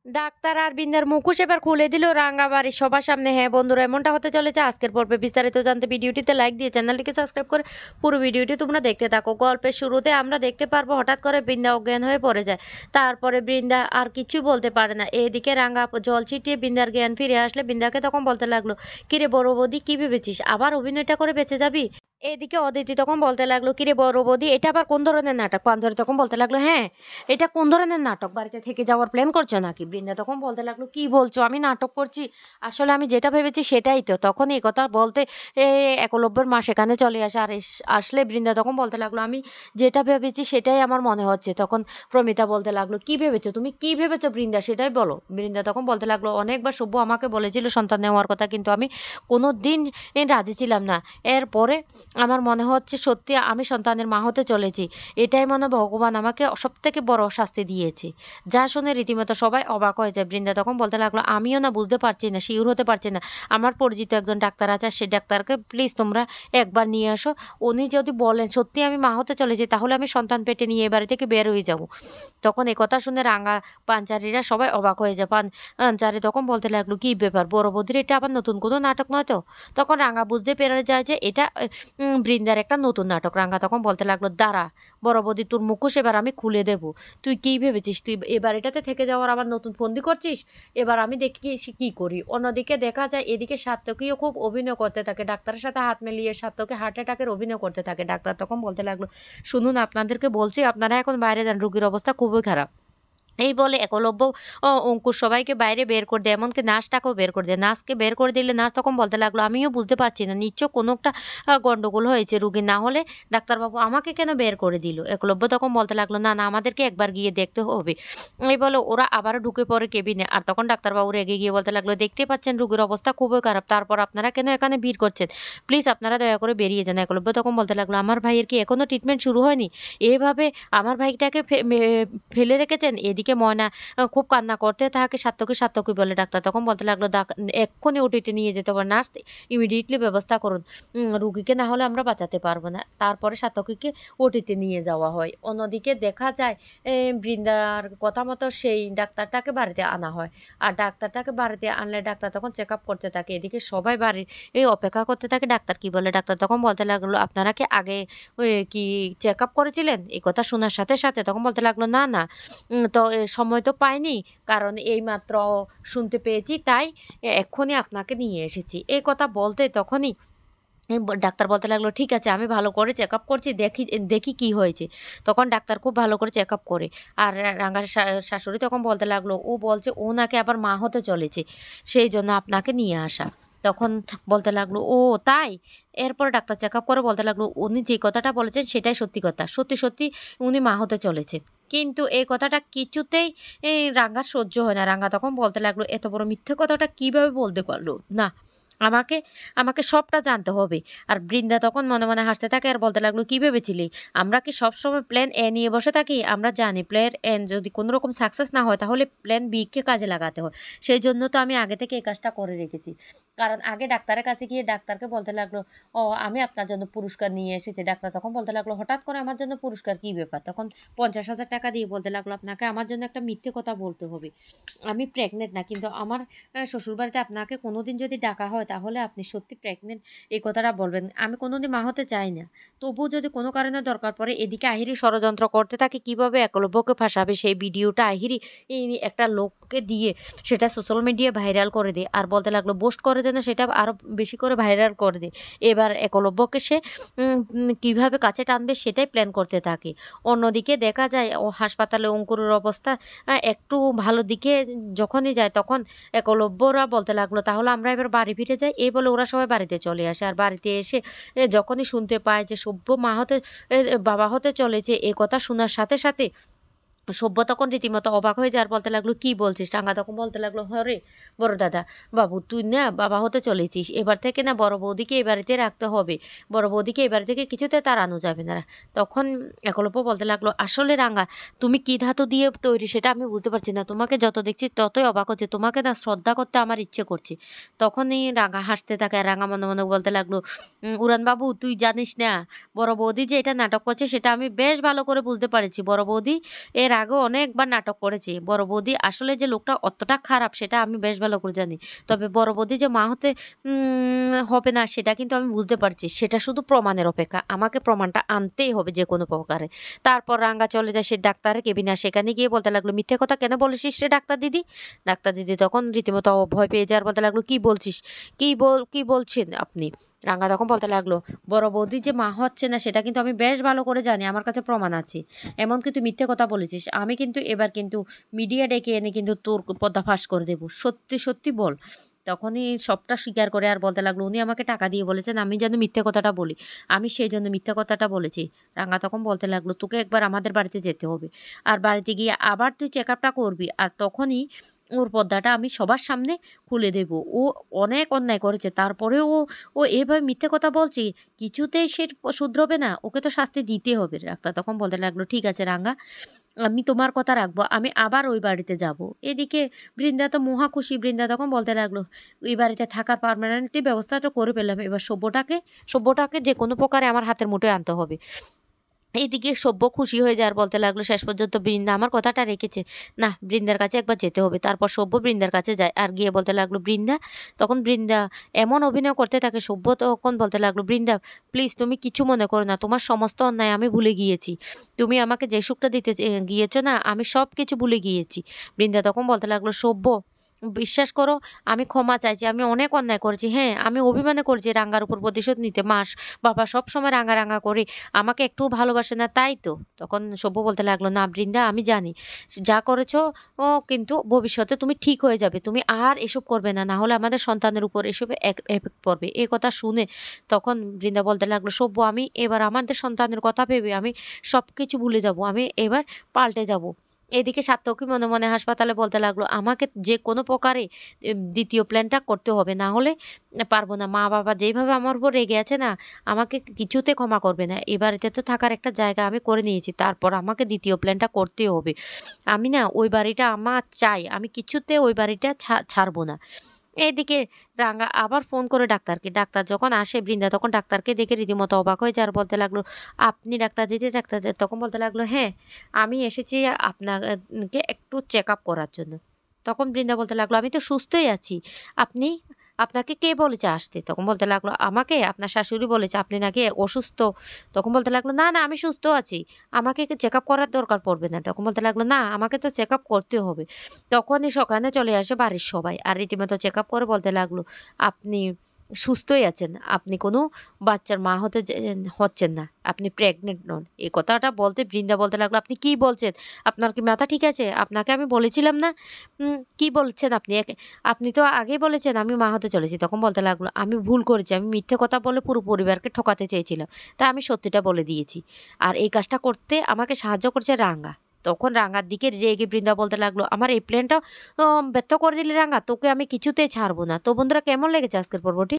Doctor আর বিন্দার মুখোশ এবার খুলে দিল রাঙাবাড়ির সবার সামনে। হ্যাঁ বন্ধুরা, এমনটা হতে চলেছে আজকের পর্বে। বিস্তারিত জানতে ভিডিওটিতে লাইক দিয়ে চ্যানেলটিকে সাবস্ক্রাইব করে পুরো ভিডিওটি তোমরা দেখতে থাকো। গল্পের শুরুতে আমরা দেখতে পারবো হঠাৎ করে বৃন্দা অজ্ঞান হয়ে পড়ে যায়। তারপরে বৃন্দা আর কিছু বলতে পারে না। এদিকে রাঙা জল ছিটিয়ে বৃন্দার জ্ঞান ফিরে আসলে বৃন্দাকে তখন বলতে লাগলো, কিরে বড় বৌদি, কি ভেবেছিস আবার অভিনয়টা করে বেঁচে যাবি? এদিকে অদিতি তখন বলতে লাগলো, কিরে বড় বৌদি, এটা আবার কোন ধরনের নাটক? পাঞ্জরি তখন বলতে লাগলো, হ্যাঁ এটা কোন ধরনের নাটক? বাড়িতে থেকে যাওয়ার প্ল্যান করছো নাকি? বৃন্দা তখন বলতে লাগলো, কি বলছো, আমি নাটক করছি? আসলে আমি যেটা ভেবেছি সেটাই তো। তখন এই কথা বলতে এ একলব্যের মা সেখানে চলে আসে। আর আসলে বৃন্দা তখন বলতে লাগলো, আমি যেটা ভেবেছি সেটাই আমার মনে হচ্ছে। তখন প্রমিতা বলতে লাগলো, কি ভেবেছো তুমি, কি ভেবেছো বৃন্দা, সেটাই বলো। বৃন্দা তখন বলতে লাগলো, অনেকবার সব্য আমাকে বলেছিল সন্তান নেওয়ার কথা, কিন্তু আমি কোনো দিন রাজি ছিলাম না। এরপরে আমার মনে হচ্ছে সত্যি আমি সন্তানের মা হতে চলেছি। এটাই মনে হয় ভগবান আমাকে সবথেকে বড় শাস্তি দিয়েছে। যা শুনে রীতিমতো সবাই অবাক হয়ে যায়। বৃন্দা তখন বলতে লাগলো, আমিও না বুঝতে পারছি না, শিওর হতে পারছি না। আমার পরিচিত একজন ডাক্তার আছে, সেই ডাক্তারকে প্লিজ তোমরা একবার নিয়ে আসো। উনি যদি বলেন সত্যি আমি মা হতে চলেছি, তাহলে আমি সন্তান পেটে নিয়ে এ বাড়ি থেকে বের হয়ে যাব। তখন একথা শুনে রাঙা পাঞ্চারীরা সবাই অবাক হয়ে যায়। পাঞ্চারী তখন বলতে লাগলো, কি ব্যাপার বড় বৌদির, এটা আবার নতুন কোনো নাটক নয় তো? তখন রাঙা বুঝতে পেরে যায় যে এটা বৃন্দার একটা নতুন নাটক। রাঙা তখন বলতে লাগলো, দাঁড়া বড় বৌদি, তোর মুখোশ এবার আমি খুলে দেব। তুই কি ভেবেছিস তুই এবার এটাতে থেকে যাওয়ার আবার নতুন ফন্দি করছিস? এবার আমি দেখি কি করি। অন্যদিকে দেখা যায় এদিকে সাত্তকীও খুব অভিনয় করতে থাকে, ডাক্তারের সাথে হাত মিলিয়ে সাত্তকী হার্ট অ্যাটাকের অভিনয় করতে থাকে। ডাক্তার তখন বলতে লাগলো, শুনুন আপনাদেরকে বলছি, আপনারা এখন বাইরে যান, রোগীর অবস্থা খুবই খারাপ। এই বলে একলব্য অঙ্কুশ সবাইকে বাইরে বের করে দেয়, এমনকি নার্সটাকেও বের করে দেয়। নার্সকে বের করে দিলে নার্স তখন বলতে লাগলো, আমিও বুঝতে পারছি না, নিশ্চয় কোনো একটা গন্ডগোল হয়েছে রুগী, না হলে ডাক্তারবাবু আমাকে কেন বের করে দিল? একলব্য তখন বলতে লাগলো, না না, আমাদেরকে একবার গিয়ে দেখতে হবে। এই বলে ওরা আবারও ঢুকে পড়ে কেবিনে। আর তখন ডাক্তারবাবু রেগে গিয়ে বলতে লাগলো, দেখতে পাচ্ছেন রুগীর অবস্থা খুবই খারাপ, তারপর আপনারা কেন এখানে ভিড় করছেন? প্লিজ আপনারা দয়া করে বেরিয়ে যান। একলব্য তখন বলতে লাগলো, আমার ভাইয়ের কি এখনো ট্রিটমেন্ট শুরু হয়নি? এভাবে আমার ভাইটাকে ফেলে রেখেছেন? এদিকে ময়না খুব কান্না করতে থাকে। সাত্তকী সাত্তকী বলে। ডাক্তার তখন বলতে লাগলো, এক্ষুনি ওটিতে নিয়ে যেতে হবে, নার্স ইমিডিয়েটলি ব্যবস্থা করুন। রুগীকে না হলে আমরা বাঁচাতে পারবো না। তারপরে সাত্তকীকে ওটিতে নিয়ে যাওয়া হয়। অন্যদিকে দেখা যায় বৃন্দার কথা মতো সেই ডাক্তারটাকে বাড়িতে আনা হয়। আর ডাক্তারটাকে বাড়িতে আনলে ডাক্তার তখন চেক আপ করতে থাকে। এদিকে সবাই বাড়ির এই অপেক্ষা করতে থাকে ডাক্তার কি বলে। ডাক্তার তখন বলতে লাগলো, আপনারা কি আগে কি চেক আপ করেছিলেন? এই কথা শোনার সাথে সাথে তখন বলতে লাগলো, না না, তো সময় তো পাইনি, কারণ এইমাত্র শুনতে পেয়েছি, তাই এক্ষুনি আপনাকে নিয়ে এসেছি। এই কথা বলতে তখনই ডাক্তার বলতে লাগলো, ঠিক আছে আমি ভালো করে চেক আপ করছি, দেখি দেখি কি হয়েছে। তখন ডাক্তার খুব ভালো করে চেক আপ করে। আর রাঙার শাশুড়ি তখন বলতে লাগলো, ও বলছে ও নাকি আবার মা হতে চলেছে, সেই জন্য আপনাকে নিয়ে আসা। তখন বলতে লাগলো, ও তাই? এরপর ডাক্তার চেক আপ করে বলতে লাগলো, উনি যে কথাটা বলেছেন সেটাই সত্যি কথা, সত্যি সত্যি উনি মা হতে চলেছে। কিন্তু এই কথাটা কিছুতেই রাঙার সহ্য হয় না। রাঙা তখন বলতে লাগলো, এত বড় মিথ্যে কথাটা কিভাবে বলতে পারলো? না, আমাকে আমাকে সবটা জানতে হবে। আর বৃন্দা তখন মনে মনে হাসতে থাকে আর বলতে লাগলো, কি ভেবেছিলি আমরা কি সবসময় প্ল্যান এ নিয়ে বসে থাকি? আমরা জানি প্ল্যান এন যদি কোনো রকম সাকসেস না হয়, তাহলে প্ল্যান বি কে কাজে লাগাতে হয়। সেই জন্য তো আমি আগে থেকে এই কাজটা করে রেখেছি। কারণ আগে ডাক্তারের কাছে গিয়ে ডাক্তারকে বলতে লাগলো, ও আমি আপনার জন্য পুরস্কার নিয়ে এসেছি। ডাক্তার তখন বলতে লাগলো, হঠাৎ করে আমার জন্য পুরস্কার, কি ব্যাপার? তখন 50,000 টাকা দিয়ে বলতে লাগলো, আপনাকে আমার জন্য একটা মিথ্যে কথা বলতে হবে। আমি প্রেগনেন্ট না, কিন্তু আমার শ্বশুরবাড়িতে আপনাকে কোনোদিন যদি ডাকা হয়, তাহলে আপনি সত্যি প্রেগনেন্ট এই কথাটা বলবেন। আমি কোনোদিন মা হতে চাই না। তবুও যদি কোনো কারণে দরকার পড়ে, এদিকে আহিরি ষড়যন্ত্র করতে থাকে কিভাবে একলব্যকে ফাঁসাবে। সেই ভিডিওটা আহিরি এই একটা লোককে দিয়ে সেটা সোশ্যাল মিডিয়ায় ভাইরাল করে দেয়। আর বলতে লাগলো, পোস্ট করে যেন সেটা আরও বেশি করে ভাইরাল করে দেয়। এবার একলব্যকে সে কীভাবে কাছে টানবে সেটাই প্ল্যান করতে থাকে। অন্যদিকে দেখা যায় ও হাসপাতালে অঙ্কুরের অবস্থা একটু ভালো দিকে যখনই যায়, তখন একলব্যরা বলতে লাগলো, তাহলে আমরা এবার বাড়ি ফিরে যাই। এই বলে ওরা সবাই বাড়িতে চলে আসে। আর বাড়িতে এসে যখনই শুনতে পায় যে সব্য মা হতে বাবা হতে চলেছে, এ কথা শোনার সাথে সাথে সভ্য তখন রীতিমতো অবাক হয়ে যায় আর বলতে লাগলো, কি বলছিস? রাঙা তখন বলতে লাগলো, হরে বড় দাদা, বাবু তুই না বাবা হতে চলেছিস, এবার থেকে না বড় বৌদিকে এই বাড়িতে রাখতে হবে, বড় বৌদিকে এই বাড়ি থেকে কিছুতে তাড়ানো যাবে না। তখন একলব্য বলতে লাগলো, আসলে রাঙা তুমি কি ধাতু দিয়ে তৈরি সেটা আমি বুঝতে পারছি না, তোমাকে যত দেখছি ততই অবাক হচ্ছে, তোমাকে না শ্রদ্ধা করতে আমার ইচ্ছে করছে। তখনই রাঙা হাসতে থাকে আর রাঙা মনে মনে বলতে লাগলো, উড়ান বাবু তুই জানিস না, বড় বৌদি যে এটা নাটক করছে সেটা আমি বেশ ভালো করে বুঝতে পারছি। বড় বৌদি এর আগেও অনেকবার নাটক করেছি। বড় বৌদি আসলে যে লোকটা অতটা খারাপ সেটা আমি বেশ ভালো করে জানি। তবে বড় বৌদি যে মা হতে হবে না সেটা কিন্তু আমি বুঝতে পারছি। সেটা শুধু প্রমাণের অপেক্ষা। আমাকে প্রমাণটা আনতেই হবে যেকোনো প্রকারে। তারপর রাঙ্গা চলে যায় সে ডাক্তারের কেবিনে। আর সেখানে গিয়ে বলতে লাগলো, "মিথ্যে কথা কেন বলেছিস রে ডাক্তার দিদি?" ডাক্তার দিদি তখন রীতিমতো ভয় পেয়ে যায় আর বলতে লাগলো, "কি বলছিস? কি বলছেন আপনি?" রাঙ্গা তখন বলতে লাগলো, "বড় বৌদির যে মা হচ্ছে না সেটা কিন্তু আমি বেশ ভালো করে জানি। আমার কাছে প্রমাণ আছে। এমনকি তুই মিথ্যে কথা বলেছিস। আমি কিন্তু এবার কিন্তু মিডিয়া ডেকে এনে কিন্তু তোর পর্দাফাঁস করে দেব। সত্যি, সত্যি বল।" তখনই সবটা স্বীকার করে আর বলতে লাগলো, "উনি আমাকে টাকা দিয়ে বলেছেন আমি যেন মিথ্যে কথাটা বলি। আমি সেইজন্য মিথ্যে কথাটা বলেছি।" রাঙ্গা তখন বলতে লাগলো, "তোকে একবার আমাদের বাড়িতে যেতে হবে। আর বাড়িতে গিয়ে আবার তুই চেকআপটা করবি। আর তখনই ওর পর্দাটা আমি সবার সামনে খুলে দেব। ও অনেক অন্যায় করেছে। তারপরেও ও এভাবে মিথ্যে কথা বলছে। কিছুতেই সে শুধরবে না। ওকে তো শাস্তি দিতে হবে।" ডাক্তার তখন বলতে লাগলো, "ঠিক আছে রাঙ্গা, আমি তোমার কথা রাখবো। আমি আবার ওই বাড়িতে যাবো।" এদিকে বৃন্দা তো মহা খুশি। বৃন্দা তখন বলতে লাগলো, "এই বাড়িতে থাকার পার্মানেন্টলি ব্যবস্থাটা করে ফেললাম। এবার সভ্যটাকে যেকোনো প্রকারে আমার হাতের মুঠোয় আনতে হবে।" এইদিকে সব্য খুশি হয়ে যায় আর বলতে লাগলো, শেষ পর্যন্ত বৃন্দা আমার কথাটা রেখেছে। না, বৃন্দার কাছে একবার যেতে হবে। তারপর সব্য বৃন্দার কাছে যায় আর গিয়ে বলতে লাগলো, "বৃন্দা।" তখন বৃন্দা এমন অভিনয় করতে থাকে, সব্য তখন বলতে লাগলো, "বৃন্দা প্লিজ তুমি কিছু মনে করো না। তোমার সমস্ত অন্যায় আমি ভুলে গিয়েছি। তুমি আমাকে যে সুখটা দিতে গিয়েছো না, আমি সব কিছু ভুলে গিয়েছি।" বৃন্দা তখন বলতে লাগলো, "সব্য বিশ্বাস করো, আমি ক্ষমা চাইছি। আমি অনেক অন্যায় করেছি। হ্যাঁ, আমি অভিমানে করেছি রাঙ্গার উপর প্রতিশোধ নিতে। বাবা সবসময় রাঙা করে আমাকে একটুও ভালোবাসে না, তাই তো?" তখন সব্য বলতে লাগলো, "না বৃন্দা, আমি জানি যা করেছো কিন্তু ভবিষ্যতে তুমি ঠিক হয়ে যাবে। তুমি আর এসব করবে না। না হলে আমাদের সন্তানের উপর এসব এফেক্ট পড়বে।" এই কথা শুনে তখন বৃন্দা বলতে লাগলো, "সব্য আমি এবার আমাদের সন্তানের কথা ভেবে আমি সবকিছু ভুলে যাব। আমি এবার পাল্টে যাব।" এদিকে সাত্তকী মনে মনে হাসপাতালে বলতে লাগলো, "আমাকে যে কোনো প্রকারে ২য় প্ল্যানটা করতে হবে। না হলে পারব না। মা-বাবা যেইভাবে আমার উপর রেগে আছে না, আমাকে কিছুতে ক্ষমা করবে না। এ বাড়িতে তো থাকার একটা জায়গা আমি করে নিয়েছি। তারপর আমাকে ২য় প্ল্যানটা করতেই হবে। আমি না ওই বাড়িটা আমার চাই। আমি কিছুতে ওই বাড়িটা ছাড়ব না।" এদিকে রাঙা আবার ফোন করে ডাক্তারকে। ডাক্তার যখন আসে বৃন্দা তখন ডাক্তারকে দেখে রীতিমতো অবাক হয়ে যায় আর বলতে লাগলো, "আপনি ডাক্তার দিদি?" ডাক্তার তখন বলতে লাগলো, "হ্যাঁ, আমি এসেছি আপনাকে একটু চেকআপ করার জন্য।" তখন বৃন্দা বলতে লাগলো, "আমি তো সুস্থই আছি। আপনি আপনাকে কে বলেছে আসতে?" তখন বলতে লাগলো, "আমাকে আপনার শাশুড়ি বলেছে আপনি নাকি অসুস্থ।" তখন বলতে লাগলো, "না, না আমি সুস্থ আছি। আমাকে চেকআপ করার দরকার পড়বে না।" তখন বলতে লাগলো, "না, আমাকে তো চেকআপ করতে হবে।" তখনই সেখানে চলে আসে বাড়ির সবাই। আর রীতিমতো চেকআপ করে বলতে লাগলো, "আপনি সুস্থই আছেন। আপনি কোনো বাচ্চার মা হচ্ছেন না। আপনি প্রেগনেন্ট নন।" এই কথাটা বলতে বৃন্দা বলতে লাগলো, "আপনি কি বলছেন? আপনার কি মাথা ঠিক আছে? আপনাকে আমি বলেছিলাম না? কি বলছেন আপনি? আপনি তো আগেই বলেছেন আমি মা হতে চলেছি।" তখন বলতে লাগলো, "আমি ভুল করেছি। আমি মিথ্যে কথা বলে পুরো পরিবারকে ঠকাতে চেয়েছিলাম। তাই আমি সত্যিটা বলে দিয়েছি। আর এই কাজটা করতে আমাকে সাহায্য করছে রাঙ্গা।" তখন রাঙ্গার দিকে রেগে বৃন্দা বলতে লাগলো, "আমার এই প্ল্যানটা ব্যর্থ করে দিলি রাঙ্গা। তোকে আমি কিছুতেই ছাড়বো না।" তো বন্ধুরা কেমন লেগেছে আজকের পর্বটি?